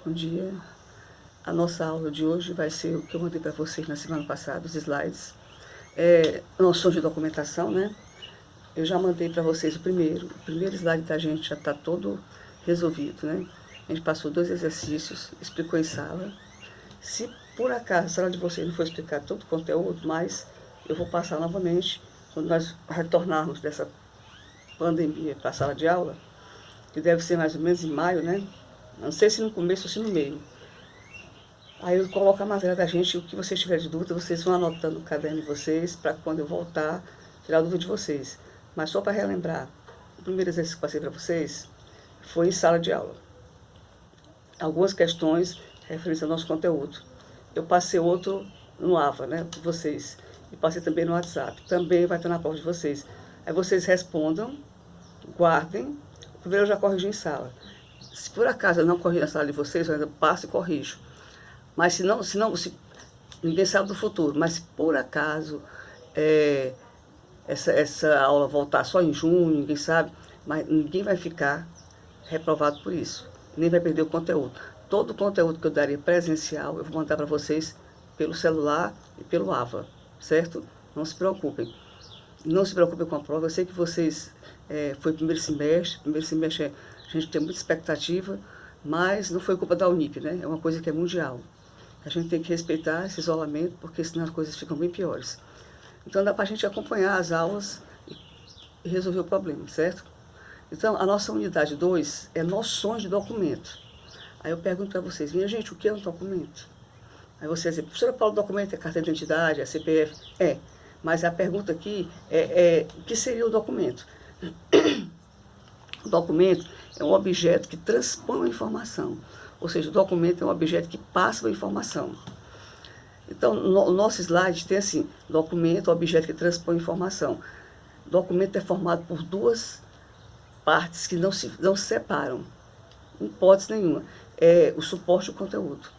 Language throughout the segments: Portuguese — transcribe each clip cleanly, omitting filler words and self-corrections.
Bom dia. A nossa aula de hoje vai ser o que eu mandei para vocês na semana passada, os slides. Noções de documentação, né? Eu já mandei para vocês o primeiro slide da gente já está todo resolvido, né? A gente passou 2 exercícios, explicou em sala. Se por acaso a sala de vocês não for explicar todo o conteúdo, mas eu vou passar novamente quando nós retornarmos dessa pandemia para a sala de aula, que deve ser mais ou menos em maio, né? Não sei se no começo ou se no meio. Aí eu coloco a matéria da gente, o que vocês tiverem de dúvida, vocês vão anotando no caderno de vocês, para quando eu voltar, tirar a dúvida de vocês. Mas só para relembrar, o primeiro exercício que passei para vocês foi em sala de aula. Algumas questões referentes ao nosso conteúdo. Eu passei outro no AVA, né, para vocês. E passei também no WhatsApp. Também vai estar na prova de vocês. Aí vocês respondam, guardem. O primeiro eu já corrigi em sala. Se por acaso eu não corrigi na sala de vocês, eu ainda passo e corrijo. Mas se ninguém sabe do futuro, mas se por acaso essa aula voltar só em junho, ninguém sabe, mas ninguém vai ficar reprovado por isso, nem vai perder o conteúdo. Todo o conteúdo que eu daria presencial, eu vou mandar para vocês pelo celular e pelo AVA, certo? Não se preocupem. Não se preocupem com a prova, eu sei que vocês, foi primeiro semestre a gente tem muita expectativa, mas não foi culpa da Unip, né? É uma coisa que é mundial. A gente tem que respeitar esse isolamento, porque senão as coisas ficam bem piores. Então dá para a gente acompanhar as aulas e resolver o problema, certo? Então a nossa unidade 2 é noções de documento. Aí eu pergunto para vocês, minha gente, o que é um documento? Aí vocês dizem, professora Paula, o documento é carta de identidade, é CPF? É, mas a pergunta aqui o que seria o documento? O documento é um objeto que transpõe uma informação. Ou seja, o documento é um objeto que passa uma informação. Então, o nosso slide tem assim, documento, objeto que transpõe informação. Documento é formado por 2 partes que não se separam, em hipótese nenhuma. É o suporte e o conteúdo.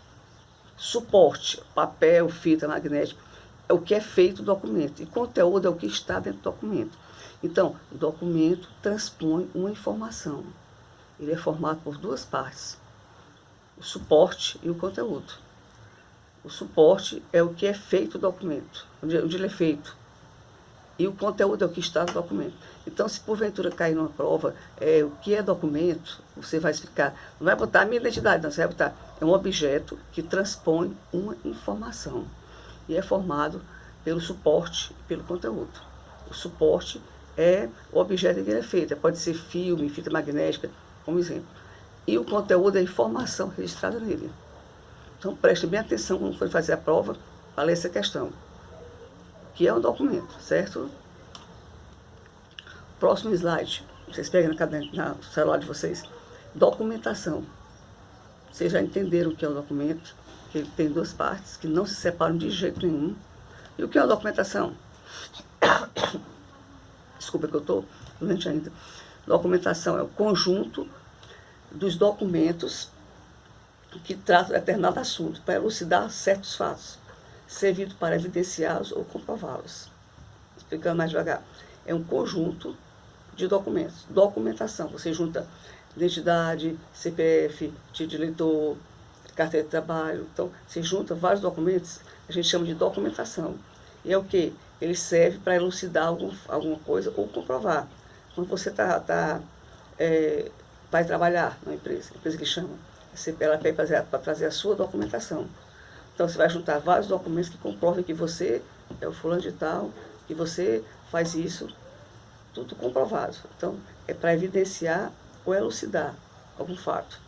Suporte, papel, fita magnética, é o que é feito o documento. E conteúdo é o que está dentro do documento. Então, o documento transpõe uma informação. Ele é formado por 2 partes. O suporte e o conteúdo. O suporte é o que é feito o documento, onde ele é feito. E o conteúdo é o que está no documento. Então, se porventura cair numa prova, o que é documento, você vai explicar. Não vai botar a minha identidade, não, você vai botar. É um objeto que transpõe uma informação. E é formado pelo suporte e pelo conteúdo. O suporte é o objeto que ele é feito. Pode ser filme, fita magnética, como exemplo. E o conteúdo é a informação registrada nele. Então, preste bem atenção quando for fazer a prova para ler essa questão. Que é um documento, certo? Próximo slide. Vocês pegam na celular de vocês. Documentação. Vocês já entenderam o que é um documento, que ele tem 2 partes, que não se separam de jeito nenhum. E o que é uma documentação? Desculpa que eu estou doente ainda. Documentação é o conjunto dos documentos que tratam de determinado assunto, para elucidar certos fatos, servindo para evidenciá-los ou comprová-los. Explicando mais devagar. É um conjunto de documentos. Documentação, você junta identidade, CPF, título de eleitor, carteira de trabalho. Então, você junta vários documentos, a gente chama de documentação. E é o quê? Ele serve para elucidar alguma coisa ou comprovar. Quando você vai trabalhar na empresa, a empresa que chama, ela pede para trazer a sua documentação. Então, você vai juntar vários documentos que comprovem que você é o fulano de tal, que você faz isso, tudo comprovado. Então, é para evidenciar ou elucidar algum fato,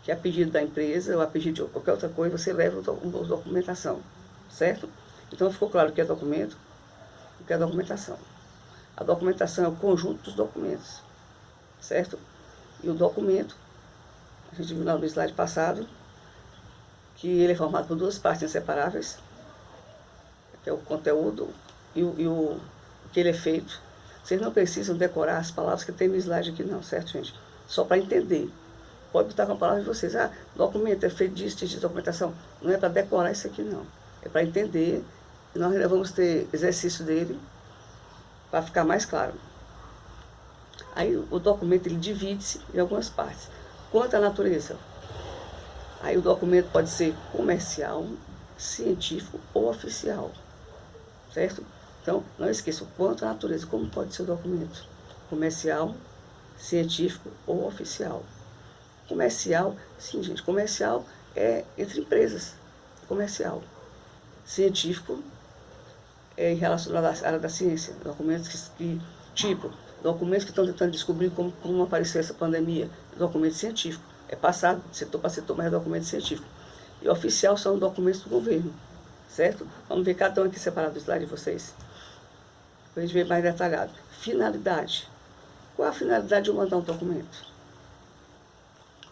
que a pedido da empresa ou a pedido de qualquer outra coisa, você leva uma documentação, certo? Então, ficou claro o que é documento, o que é documentação. A documentação é o conjunto dos documentos, certo? E o documento, a gente viu no slide passado, que ele é formado por 2 partes inseparáveis, que é o conteúdo e o que ele é feito. Vocês não precisam decorar as palavras que tem no slide aqui não, certo, gente? Só para entender. Pode botar com a palavra de vocês. Documento é feito disso, de documentação. Não é para decorar isso aqui não. É para entender. E nós ainda vamos ter exercício dele para ficar mais claro. Aí o documento ele divide-se em algumas partes. Quanto à natureza, Aí o documento pode ser comercial, científico ou oficial, certo? Então, não esqueça, quanto à natureza, como pode ser o documento? Comercial, científico ou oficial. Comercial, sim, gente, comercial é entre empresas, comercial. Científico é relacionado à área da ciência, documentos documentos que estão tentando descobrir como apareceu essa pandemia, documento científico. É passado de setor para setor, mas é documento científico. E oficial são documentos do governo, certo? Vamos ver cada um aqui separado do slide de vocês, para a gente ver mais detalhado. Finalidade. Qual a finalidade de eu mandar um documento?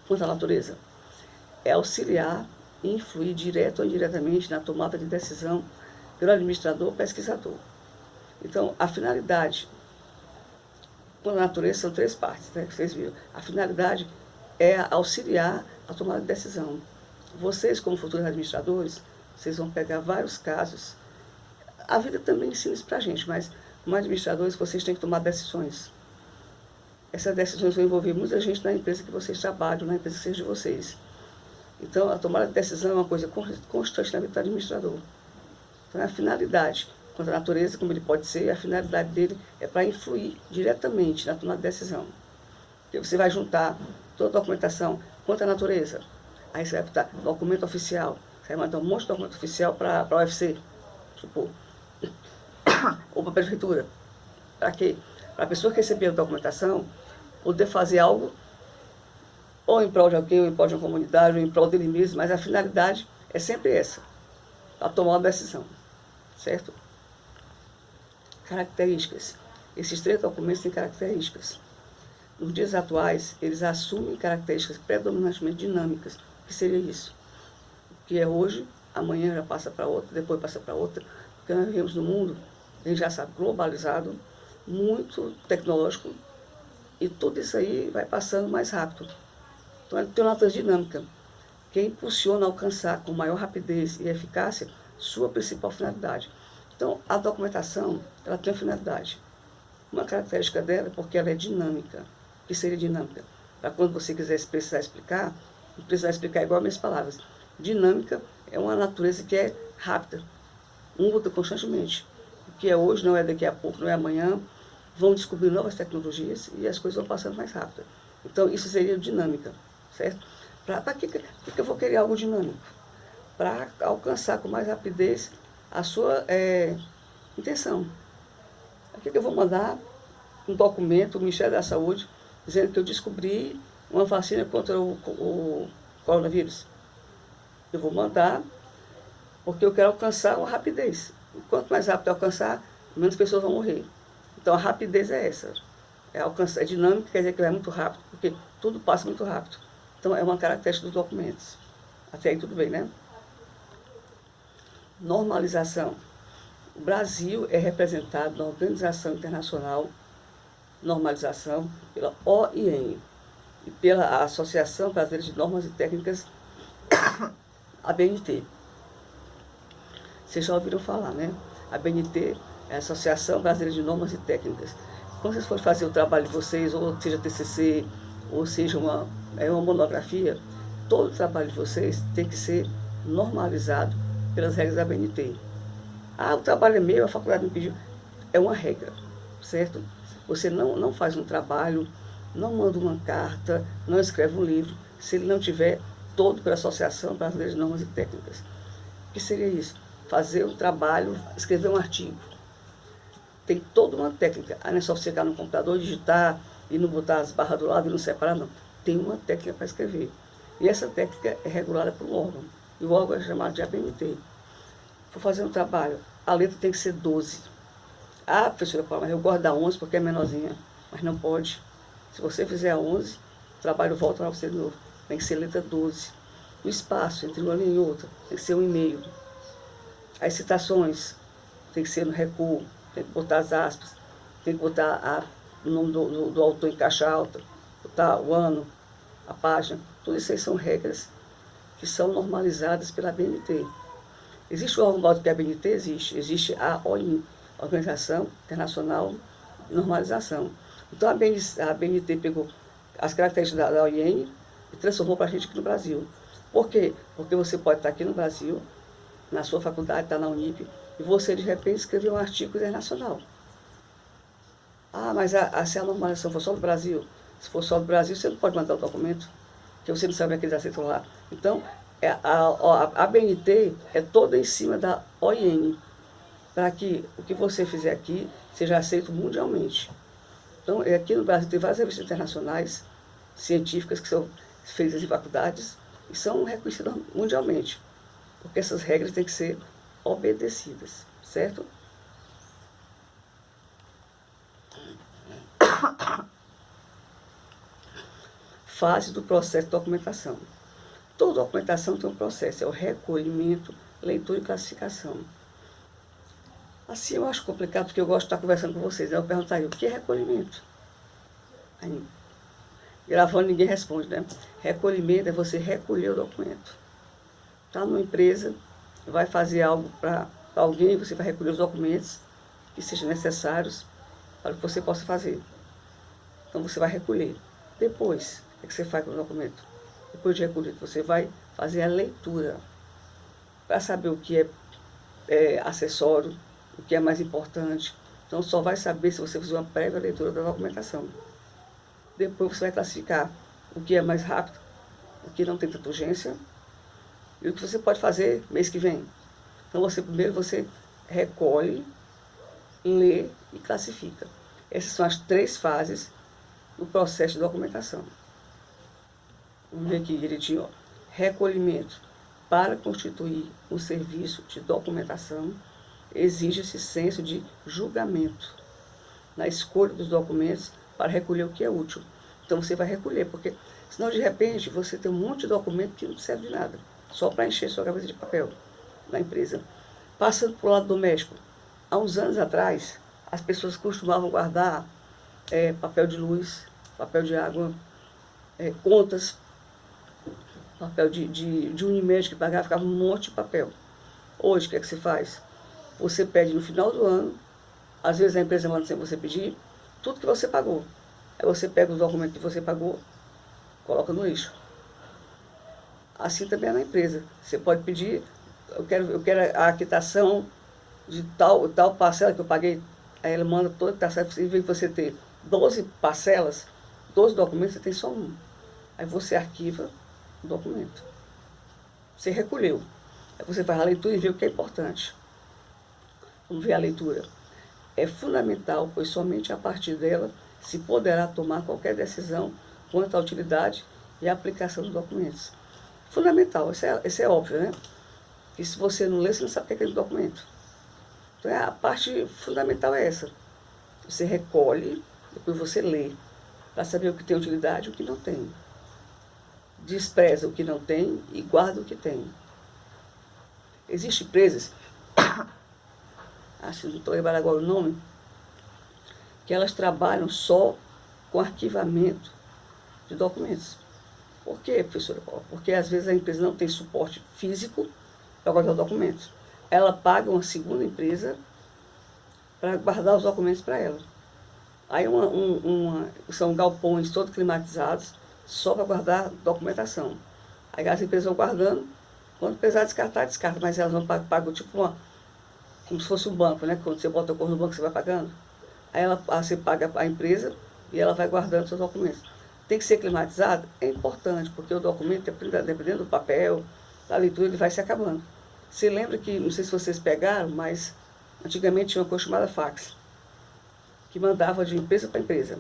Quanto à natureza? É auxiliar e influir direto ou indiretamente na tomada de decisão pelo administrador ou pesquisador. Então, a finalidade, quanto à natureza, são três partes, né, que vocês viram. A finalidade é auxiliar a tomada de decisão. Vocês, como futuros administradores, vocês vão pegar vários casos. A vida também ensina isso para a gente, mas como administradores, vocês têm que tomar decisões. Essas decisões vão envolver muita gente na empresa que vocês trabalham, na empresa que seja de vocês. Então, a tomada de decisão é uma coisa constante na vida do administrador. Então, a finalidade, quanto à natureza, como ele pode ser, a finalidade dele é para influir diretamente na tomada de decisão. Porque você vai juntar toda a documentação quanto à natureza. Aí você vai botar documento oficial. Você vai mandar um monte de documento oficial para a UFC, supor. Ou para a prefeitura. Para quê? Para a pessoa que receber a documentação poder fazer algo ou em prol de alguém, ou em prol de uma comunidade, ou em prol dele mesmo, mas a finalidade é sempre essa, para tomar uma decisão, certo? Características. Esses três documentos têm características. Nos dias atuais, eles assumem características predominantemente dinâmicas. O que seria isso? O que é hoje, amanhã já passa para outra, depois passa para outra, porque nós vivemos num mundo, a gente já sabe, globalizado, muito tecnológico, e tudo isso aí vai passando mais rápido. Então, ele tem uma natureza dinâmica, que impulsiona a alcançar com maior rapidez e eficácia sua principal finalidade. Então, a documentação, ela tem uma finalidade. Uma característica dela é porque ela é dinâmica. O que seria dinâmica? Para quando você quiser precisar explicar, não precisar explicar igual as minhas palavras. Dinâmica é uma natureza que é rápida, muda constantemente. O que é hoje não é daqui a pouco, não é amanhã. Vão descobrir novas tecnologias e as coisas vão passando mais rápido. Então, isso seria dinâmica, certo? Para que eu vou querer algo dinâmico? Para alcançar com mais rapidez a sua intenção. Aqui que eu vou mandar um documento do Ministério da Saúde dizendo que eu descobri uma vacina contra o coronavírus. Eu vou mandar porque eu quero alcançar uma rapidez. Quanto mais rápido eu alcançar, menos pessoas vão morrer. Então, a rapidez é essa. É dinâmica, quer dizer que vai muito rápido, porque tudo passa muito rápido. Então, é uma característica dos documentos. Até aí tudo bem, né? Normalização. O Brasil é representado na Organização Internacional de Normalização pela OIM e pela Associação Brasileira de Normas e Técnicas, ABNT. Vocês já ouviram falar, né? A ABNT é a Associação Brasileira de Normas e Técnicas. Quando vocês forem fazer o trabalho de vocês, ou seja TCC, ou seja uma monografia, todo o trabalho de vocês tem que ser normalizado pelas regras da ABNT. Ah, o trabalho é meu, a faculdade me pediu. É uma regra, certo? Você não faz um trabalho, não manda uma carta, não escreve um livro, se ele não tiver todo pela Associação Brasileira de Normas e Técnicas. O que seria isso? Fazer um trabalho, escrever um artigo. Tem toda uma técnica. Ah, não é só você chegar no computador, digitar e não botar as barras do lado e não separar, não. Tem uma técnica para escrever. E essa técnica é regulada por um órgão. E o órgão é chamado de ABNT. Vou fazer um trabalho, a letra tem que ser 12. Ah, professora Paula, mas eu gosto da 11 porque é menorzinha. Mas não pode. Se você fizer a 11, o trabalho volta para você de novo. Tem que ser letra 12. O espaço entre uma linha e outra tem que ser 1,5. As citações tem que ser no recuo, tem que botar as aspas, tem que botar o nome do autor em caixa alta, botar o ano, a página. Tudo isso aí são regras que são normalizadas pela ABNT. Existe o órgão maior que a ABNT? Existe a OIM, Organização Internacional de Normalização. Então a ABNT pegou as características da OIM e transformou para a gente aqui no Brasil. Por quê? Porque você pode estar aqui no Brasil, na sua faculdade, está na Unip, e você, de repente, escreveu um artigo internacional. Ah, mas se a normalização for só do Brasil, se for só do Brasil, você não pode mandar o documento, porque você não sabe o que eles aceitam lá. Então, a BNT é toda em cima da OIN, para que o que você fizer aqui seja aceito mundialmente. Então, aqui no Brasil tem várias revistas internacionais, científicas, que são feitas em faculdades e são reconhecidas mundialmente, porque essas regras têm que ser obedecidas, certo? Fase do processo de documentação. Toda documentação tem um processo, é o recolhimento, leitura e classificação. Assim eu acho complicado, porque eu gosto de estar conversando com vocês, né? Eu perguntaria, o que é recolhimento? Aí, gravando ninguém responde, né? Recolhimento é você recolher o documento. Está numa empresa, vai fazer algo para alguém, você vai recolher os documentos que sejam necessários para que você possa fazer. Então você vai recolher. Depois, o que você faz com o documento? Depois de recolher, você vai fazer a leitura para saber o que é acessório, o que é mais importante. Então só vai saber se você fizer uma prévia leitura da documentação. Depois você vai classificar o que é mais rápido, o que não tem tanta urgência e o que você pode fazer mês que vem. Então primeiro você recolhe, lê e classifica. Essas são as 3 fases do processo de documentação. Vamos ver aqui direitinho. Ó. Recolhimento. Para constituir um serviço de documentação, exige-se senso de julgamento na escolha dos documentos para recolher o que é útil. Então você vai recolher, porque senão de repente você tem um monte de documento que não serve de nada, só para encher sua cabeça de papel na empresa. Passando para o lado doméstico, há uns anos atrás, as pessoas costumavam guardar papel de luz, papel de água, contas, papel de Unimed que pagava, ficava um monte de papel. Hoje, o que é que você faz? Você pede no final do ano, às vezes a empresa manda sem você pedir, tudo que você pagou. Aí você pega os documentos que você pagou, coloca no lixo. Assim também é na empresa. Você pode pedir, eu quero a quitação de tal parcela que eu paguei. Aí ela manda toda a quitação, em vez de você ter 12 parcelas, 12 documentos, você tem só um. Aí você arquiva o documento. Você recolheu. Aí você faz a leitura e vê o que é importante. Vamos ver a leitura. É fundamental, pois somente a partir dela se poderá tomar qualquer decisão quanto à utilidade e à aplicação dos documentos. Fundamental, isso é óbvio, né? Que se você não lê, você não sabe o que é aquele documento. Então a parte fundamental é essa. Você recolhe, depois você lê, para saber o que tem utilidade e o que não tem. Despreza o que não tem e guarda o que tem. Existem empresas, acho que não estou lembrando agora o nome, que elas trabalham só com arquivamento de documentos. Por quê, professora Paula? Porque às vezes a empresa não tem suporte físico para guardar os documentos. Ela paga uma segunda empresa para guardar os documentos para ela. Aí são galpões todos climatizados só para guardar documentação. Aí as empresas vão guardando, quando precisar descartar, descarta, mas elas não pagam tipo como se fosse um banco, né? Quando você bota a cor no banco, você vai pagando. Aí você paga a empresa e ela vai guardando seus documentos. Tem que ser climatizado? É importante, porque o documento, dependendo do papel, da leitura, ele vai se acabando. Você lembra que, não sei se vocês pegaram, mas antigamente tinha uma coisa chamada fax, que mandava de empresa para empresa.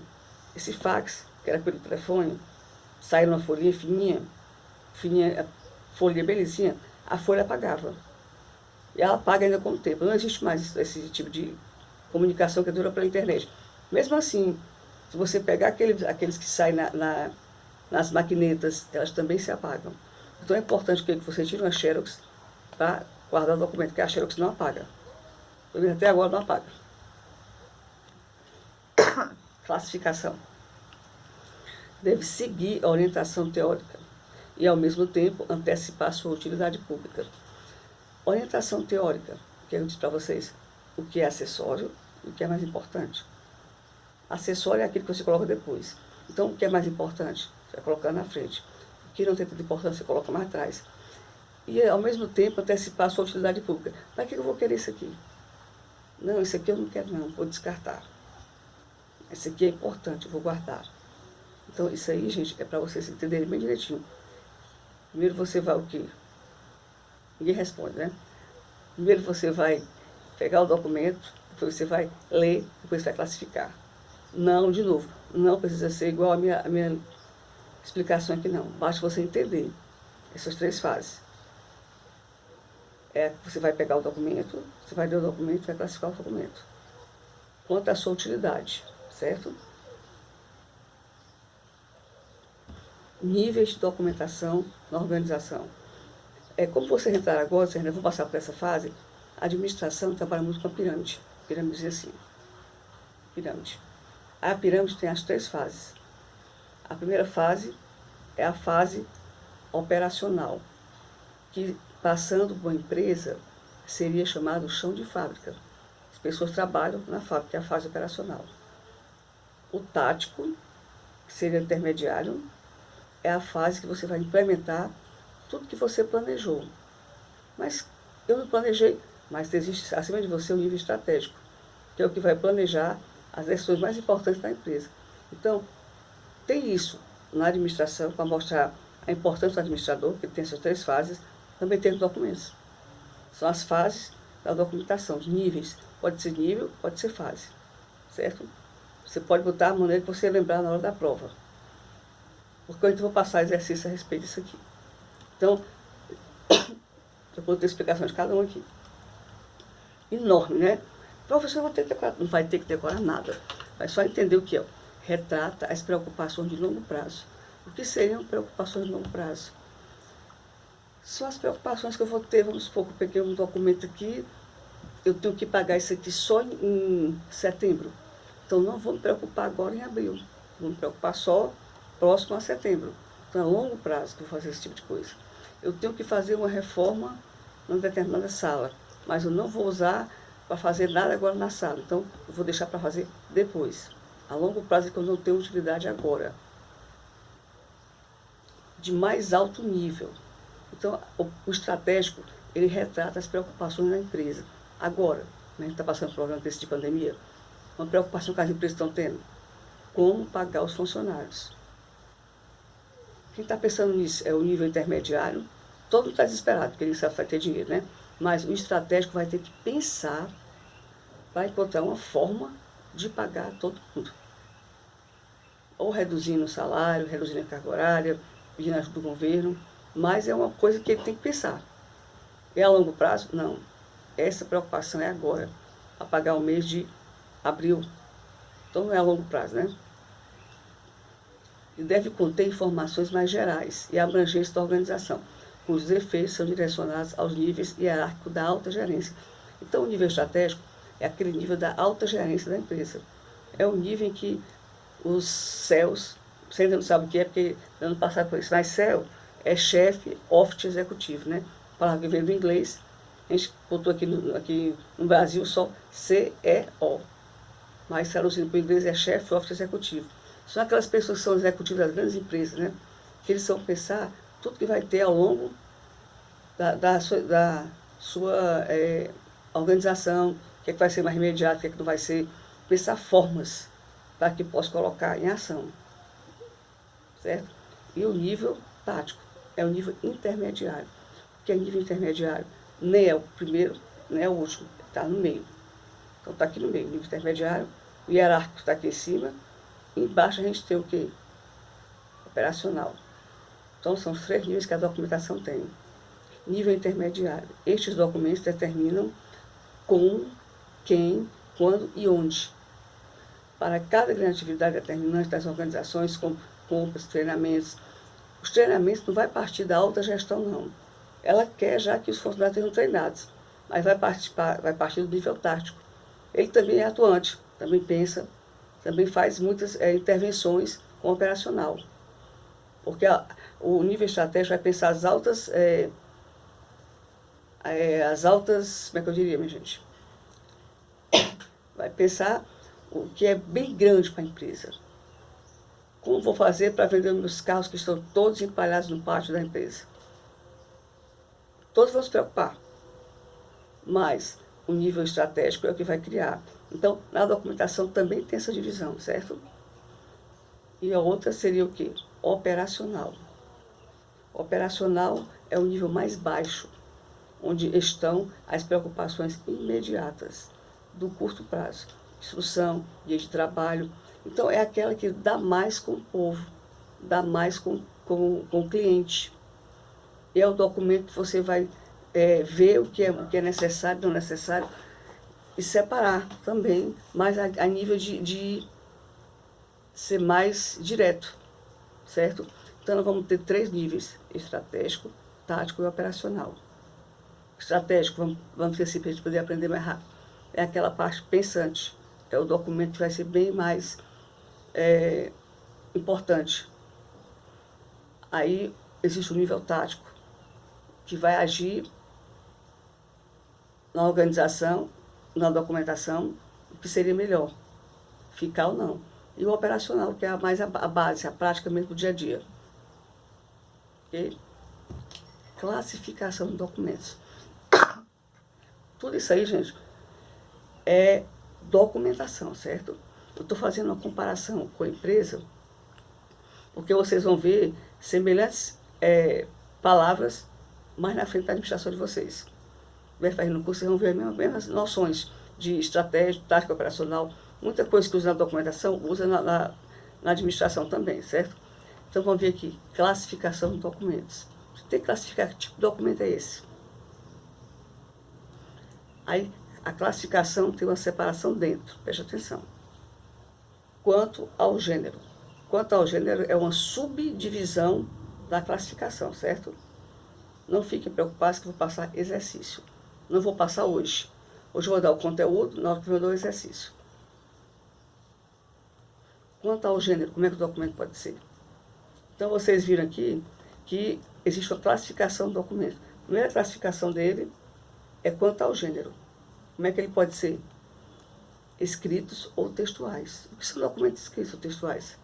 Esse fax, que era pelo telefone, saía numa folhinha fininha, folhinha belezinha, a folha apagava. E ela apaga ainda com o tempo. Não existe mais esse tipo de comunicação que dura pela internet. Mesmo assim, se você pegar aqueles que saem nas maquinetas, elas também se apagam. Então é importante que você tire uma xerox para guardar o documento, porque a xerox não apaga. Até agora não apaga. Classificação. Deve seguir a orientação teórica e, ao mesmo tempo, antecipar sua utilidade pública. Orientação teórica, que eu disse para vocês, o que é acessório e o que é mais importante. Acessório é aquilo que você coloca depois. Então, o que é mais importante? Você vai colocar na frente. que não tem tanta importância, você coloca mais atrás. E, ao mesmo tempo, antecipar a sua utilidade pública. Para que eu vou querer isso aqui? Não, isso aqui eu não quero não, vou descartar. Esse aqui é importante, eu vou guardar. Então, isso aí, gente, é para vocês entenderem bem direitinho. Primeiro você vai o quê? Ninguém responde, né? Primeiro você vai pegar o documento, depois você vai ler, depois você vai classificar. Não, de novo, não precisa ser igual a minha explicação aqui, não. Basta você entender essas 3 fases. Você vai pegar o documento, você vai ler o documento, vai classificar o documento. Quanto à sua utilidade, certo? Níveis de documentação na organização. Como vocês entraram agora, vocês ainda vão passar por essa fase, a administração trabalha muito com a pirâmide. Pirâmide assim. Pirâmide. A pirâmide tem as 3 fases. A primeira fase é a fase operacional, que passando por uma empresa seria chamado chão de fábrica. As pessoas trabalham na fábrica, que é a fase operacional. O tático, que seria intermediário, é a fase que você vai implementar tudo que você planejou. Mas eu não planejei, mas existe acima de você o nível estratégico, que é o que vai planejar as decisões mais importantes da empresa. Então, tem isso na administração, para mostrar a importância do administrador, que tem essas 3 fases, também tem os documentos. São as fases da documentação, os níveis. Pode ser nível, pode ser fase, certo? Você pode botar a maneira que você lembrar na hora da prova. Porque eu vou passar exercício a respeito disso aqui. Então, eu vou ter explicação de cada um aqui. Enorme, né? Professor, não vai ter que decorar nada. Vai só entender o que é. Retrata as preocupações de longo prazo. O que seriam preocupações de longo prazo? São as preocupações que eu vou ter. Vamos supor que eu peguei um documento aqui, eu tenho que pagar isso aqui só em setembro. Então, não vou me preocupar agora em abril. Vou me preocupar só próximo a setembro. Então, é a longo prazo que eu vou fazer esse tipo de coisa. Eu tenho que fazer uma reforma numa determinada sala, mas eu não vou usar para fazer nada agora na sala. Então, eu vou deixar para fazer depois. A longo prazo é que eu não tenho utilidade agora. De mais alto nível. Então, o estratégico, ele retrata as preocupações da empresa. Agora, né, a gente está passando por um problema desse de pandemia, uma preocupação que as empresas estão tendo. Como pagar os funcionários. Quem está pensando nisso é o nível intermediário. Todo mundo está desesperado, porque ele sabe que vai ter dinheiro, né? Mas o estratégico vai ter que pensar para encontrar uma forma de pagar todo mundo. Ou reduzindo o salário, reduzindo a carga horária, pedindo ajuda do governo. Mas é uma coisa que ele tem que pensar. É a longo prazo? Não. Essa preocupação é agora, a pagar o mês de abril. Então não é a longo prazo, né? E deve conter informações mais gerais e abrangentes da organização, cujos efeitos são direcionados aos níveis hierárquicos da alta gerência. Então o nível estratégico é aquele nível da alta gerência da empresa. É o nível em que os CEOs, você ainda não sabe o que é, porque eu não passado por isso, mas CEO é chefe office executivo, né? A palavra que vem do inglês, a gente botou aqui no Brasil só CEO, mas traduzindo para o inglês é chefe office executivo. São aquelas pessoas que são executivos das grandes empresas, né? Que eles vão pensar tudo que vai ter ao longo da sua organização, o que é que vai ser mais imediato, o que é que não vai ser, pensar formas para que possa colocar em ação, certo? E o nível tático é o nível intermediário, que é nível intermediário, nem é o primeiro, nem é o último, está no meio. Então está aqui no meio, nível intermediário, o hierárquico está aqui em cima, e embaixo a gente tem o quê? Operacional. Então são os 3 níveis que a documentação tem. Nível intermediário. Estes documentos determinam como, quem, quando e onde. Para cada grande atividade determinante das organizações, como compras, treinamentos. Os treinamentos não vai partir da alta gestão, não. Ela quer já que os funcionários sejam treinados, mas vai partir do nível tático. Ele também é atuante, também pensa, também faz muitas intervenções com o operacional. Porque o nível estratégico vai pensar as altas, como é que eu diria, minha gente? Vai pensar o que é bem grande para a empresa. Como vou fazer para vender meus carros que estão todos empalhados no pátio da empresa? Todos vão se preocupar, mas o nível estratégico é o que vai criar. Então, na documentação também tem essa divisão, certo? E a outra seria o quê? Operacional. Operacional é o nível mais baixo, onde estão as preocupações imediatas do curto prazo. Instrução, dia de trabalho. Então, é aquela que dá mais com o povo, dá mais com o cliente. E é o documento que você vai ver o que é necessário, não necessário, e separar também, mas a nível de ser mais direto, certo? Então, nós vamos ter 3 níveis: estratégico, tático e operacional. Estratégico, vamos ter para a gente poder aprender mais rápido. É aquela parte pensante, é o documento que vai ser bem mais importante. Aí existe o nível tático, que vai agir na organização, na documentação, o que seria melhor, ficar ou não. E o operacional, que é mais a base, a prática mesmo do dia a dia. Okay? Classificação de documentos. Tudo isso aí, gente, é documentação, certo? Eu estou fazendo uma comparação com a empresa, porque vocês vão ver semelhantes palavras mais na frente da administração de vocês. Vai fazendo no curso, vocês vão ver as mesmas noções de estratégia, tática operacional, muita coisa que usa na documentação, usa na administração também, certo? Então vamos ver aqui, classificação de documentos. Você tem que classificar que tipo de documento é esse. Aí a classificação tem uma separação dentro, preste atenção. Quanto ao gênero. Quanto ao gênero é uma subdivisão da classificação, certo? Não fiquem preocupados que eu vou passar exercício. Não vou passar hoje. Hoje eu vou dar o conteúdo, na hora que eu dou o exercício. Quanto ao gênero, como é que o documento pode ser? Então vocês viram aqui que existe uma classificação do documento. A primeira classificação dele é quanto ao gênero. Como é que ele pode ser? Escritos ou textuais. O que são documentos escritos ou textuais?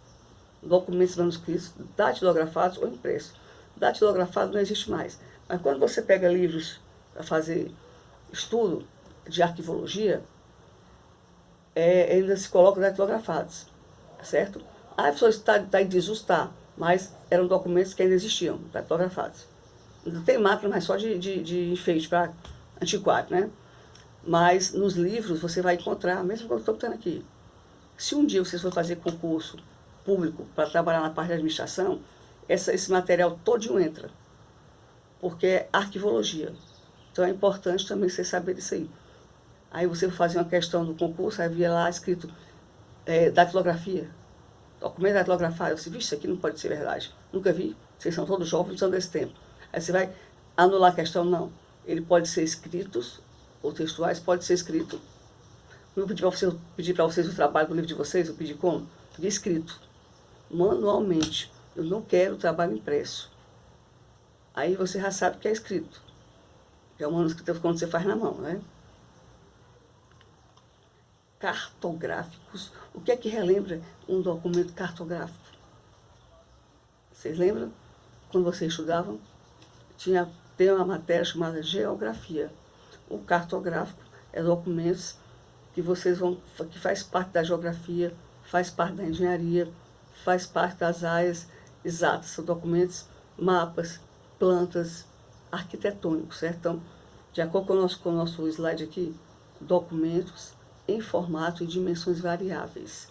Documentos manuscritos, datilografados ou impressos. Datilografado não existe mais. Mas quando você pega livros para fazer estudo de arquivologia, ainda se coloca datilografados, certo? A pessoa está em desuso, tá, mas eram documentos que ainda existiam, datilografados. Não tem máquina, mas só de enfeite para antiquário, né? Mas nos livros você vai encontrar, mesmo quando eu estou botando aqui. Se um dia vocês for fazer concurso público para trabalhar na parte de administração, esse material todinho entra, porque é arquivologia. Então é importante também você saber disso aí. Aí você vai fazer uma questão do concurso, aí via lá escrito datilografia, documento datilografado. Eu disse, vixe, isso aqui não pode ser verdade. Nunca vi, vocês são todos jovens, não são desse tempo. Aí você vai anular a questão, não. Ele pode ser escritos ou textuais, pode ser escrito. Eu pedi para vocês o trabalho do livro de vocês, eu pedi como? Pedi escrito, manualmente. Eu não quero trabalho impresso. Aí você já sabe que é escrito. Que é o manuscrito quando você faz na mão, né? Cartográficos. O que é que relembra um documento cartográfico? Vocês lembram? Quando vocês estudavam, tem uma matéria chamada geografia. O cartográfico é documentos que faz parte da geografia, faz parte da engenharia, faz parte das áreas exatas. São documentos, mapas, plantas, arquitetônicos, certo? Então, de acordo com o nosso slide aqui, documentos em formato e dimensões variáveis.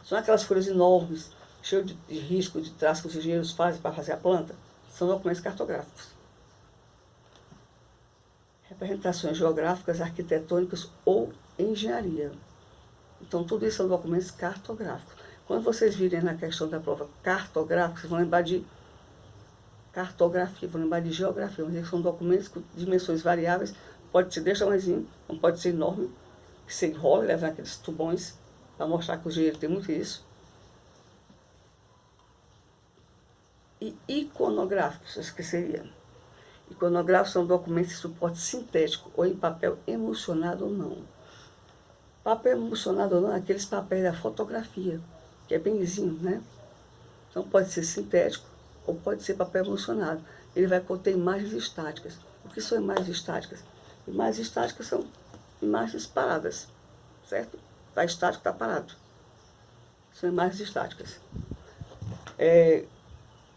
São aquelas folhas enormes, cheias de risco, de traços que os engenheiros fazem para fazer a planta. São documentos cartográficos. Representações geográficas, arquitetônicas ou engenharia. Então, tudo isso são documentos cartográficos. Quando vocês virem na questão da prova cartográfica, vocês vão lembrar de cartografia, vão lembrar de geografia. Vão dizer que são documentos com dimensões variáveis, pode ser desse tamanhozinho, não pode ser enorme, que você enrola e leva aqueles tubões para mostrar que o engenheiro tem muito isso. E iconográficos, eu esqueceria. Iconográficos são documentos de suporte sintético ou em papel emulsionado ou não. Papel emulsionado ou não é aqueles papéis da fotografia, que é bem lisinho, né? Então pode ser sintético ou pode ser papel emulsionado. Ele vai conter imagens estáticas. O que são imagens estáticas? Imagens estáticas são imagens paradas, certo? Está estático, está parado. São imagens estáticas.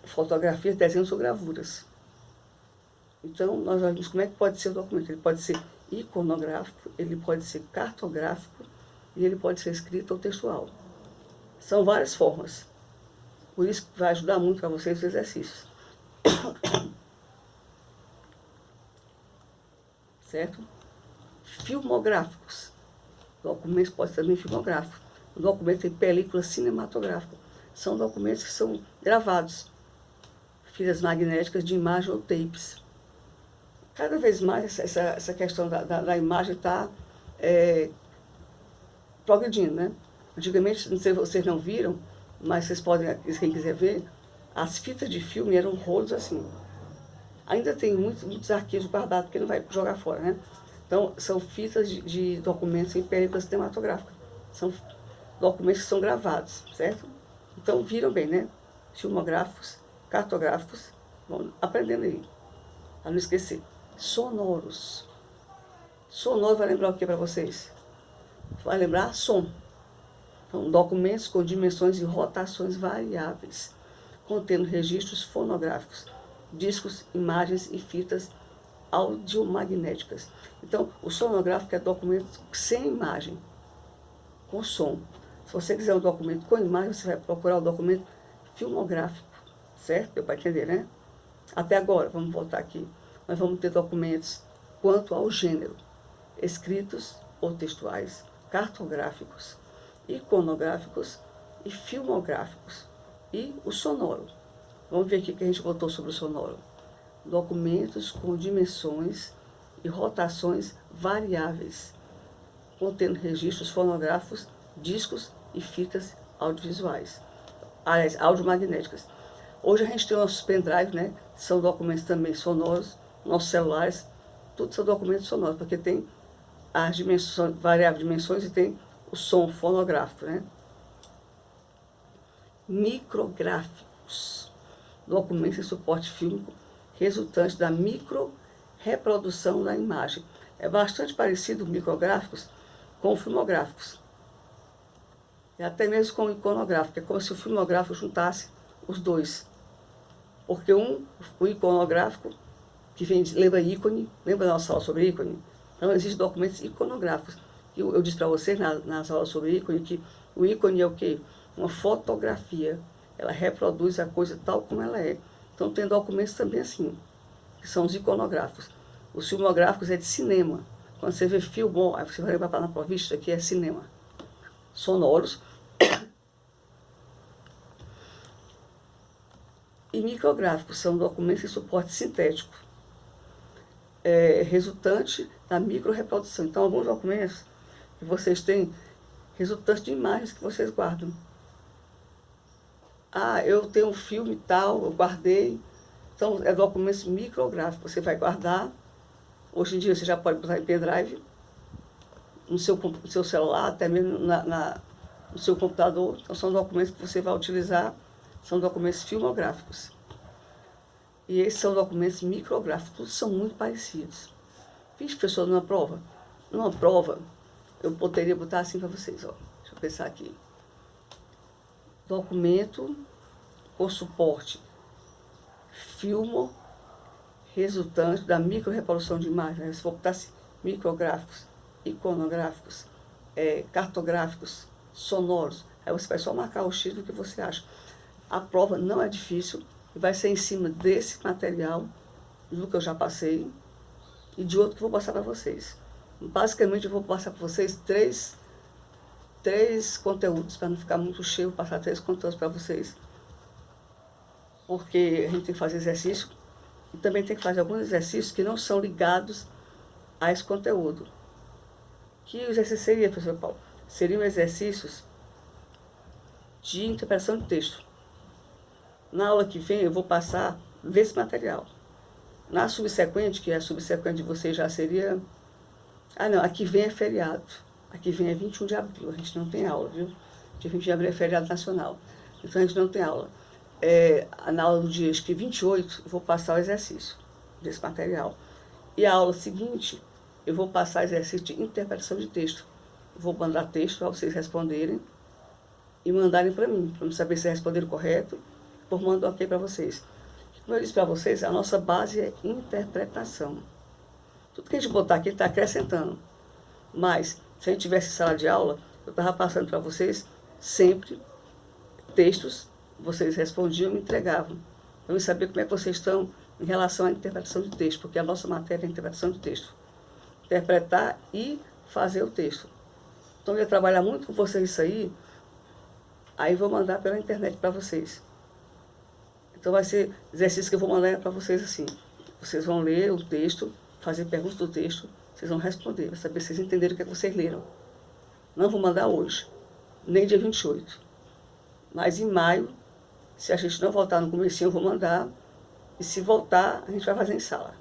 Fotografias, desenhos ou gravuras. Então, nós vemos como é que pode ser o documento. Ele pode ser iconográfico, ele pode ser cartográfico e ele pode ser escrito ou textual. São várias formas. Por isso que vai ajudar muito para vocês os exercícios. Certo? Filmográficos. Documentos podem ser também filmográficos. O documento tem película cinematográfica. São documentos que são gravados. Fitas magnéticas de imagem ou tapes. Cada vez mais essa questão da imagem está progredindo, né? Antigamente, não sei se vocês não viram, mas vocês podem, quem quiser ver, as fitas de filme eram rolos assim. Ainda tem muitos arquivos guardados, porque não vai jogar fora, né? Então, são fitas de documentos em película cinematográfica. São documentos que são gravados, certo? Então, viram bem, né? Filmográficos, cartográficos, vão aprendendo aí, para não esquecer. Sonoros. Sonoro vai lembrar o que para vocês? Vai lembrar som. Então, documentos com dimensões e rotações variáveis, contendo registros fonográficos, discos, imagens e fitas audiomagnéticas. Então, o sonográfico é documento sem imagem, com som. Se você quiser um documento com imagem, você vai procurar o documento filmográfico, certo? Deu para entender, né? Até agora, vamos voltar aqui. Nós vamos ter documentos quanto ao gênero, escritos ou textuais, cartográficos, iconográficos e filmográficos. E o sonoro. Vamos ver aqui o que a gente botou sobre o sonoro. Documentos com dimensões e rotações variáveis, contendo registros fonográficos, discos e fitas audiovisuais, aliás, audiomagnéticas. Hoje a gente tem nossos pendrive, né? São documentos também sonoros, nossos celulares, tudo são documentos sonoros, porque tem as dimensões, variáveis dimensões e tem o som fonográfico, né? Micrográficos, documentos em suporte fílmico resultante da micro-reprodução da imagem. É bastante parecido micrográficos com filmográficos. E até mesmo com o iconográfico. É como se o filmográfico juntasse os dois. Porque o iconográfico, que vem, lembra ícone, lembra da nossa aula sobre ícone? Então, existem documentos iconográficos. Eu disse para vocês nas aulas sobre ícone que o ícone é o quê? Uma fotografia. Ela reproduz a coisa tal como ela é. Então, tem documentos também assim, que são os iconográficos. Os filmográficos é de cinema. Quando você vê filme, aí você vai levar na prova, isso aqui é cinema. Sonoros. E micrográficos são documentos de suporte sintético, resultante da micro-reprodução. Então, alguns documentos que vocês têm, resultante de imagens que vocês guardam. Ah, eu tenho um filme tal, eu guardei. Então, é documentos micrográficos. Você vai guardar. Hoje em dia, você já pode botar em pendrive, no seu celular, até mesmo no seu computador. Então, são documentos que você vai utilizar, são documentos filmográficos. E esses são documentos micrográficos, todos são muito parecidos. Fiz, professor, numa prova? Numa prova, eu poderia botar assim para vocês, ó. Deixa eu pensar aqui. Documento com suporte filmo resultante da micro-reprodução de imagens. Se for botar assim, micrográficos, iconográficos, cartográficos, sonoros, aí você vai só marcar o X do que você acha. A prova não é difícil e vai ser em cima desse material, do que eu já passei, e de outro que eu vou passar para vocês. Basicamente, eu vou passar para vocês três conteúdos, para não ficar muito cheio, vou passar 3 conteúdos para vocês. Porque a gente tem que fazer exercício e também tem que fazer alguns exercícios que não são ligados a esse conteúdo. Que os exercícios seriam, professor Paulo? Seriam exercícios de interpretação de texto. Na aula que vem eu vou passar desse material. Na subsequente, que é a subsequente de vocês já seria... Ah não, aqui vem é feriado. Aqui vem é 21 de abril, a gente não tem aula, viu? Dia 20 de abril é feriado nacional. Então a gente não tem aula. na aula do dia acho que 28, eu vou passar o exercício desse material. E a aula seguinte, eu vou passar exercício de interpretação de texto. Vou mandar texto para vocês responderem e mandarem para mim saber se responderam correto, por mando ok para vocês. Como eu disse para vocês, a nossa base é interpretação. Tudo que a gente botar aqui está acrescentando. Mas, se a gente tivesse sala de aula, eu estava passando para vocês sempre textos, vocês respondiam e me entregavam. Então, eu sabia como é que vocês estão em relação à interpretação de texto, porque a nossa matéria é interpretação de texto. Interpretar e fazer o texto. Então, eu ia trabalhar muito com vocês isso aí vou mandar pela internet para vocês. Então, vai ser exercício que eu vou mandar para vocês assim. Vocês vão ler o texto, fazer perguntas do texto, vocês vão responder, para saber se vocês entenderam o que vocês leram. Não vou mandar hoje, nem dia 28. Mas em maio, se a gente não voltar no comecinho, eu vou mandar. E se voltar, a gente vai fazer em sala.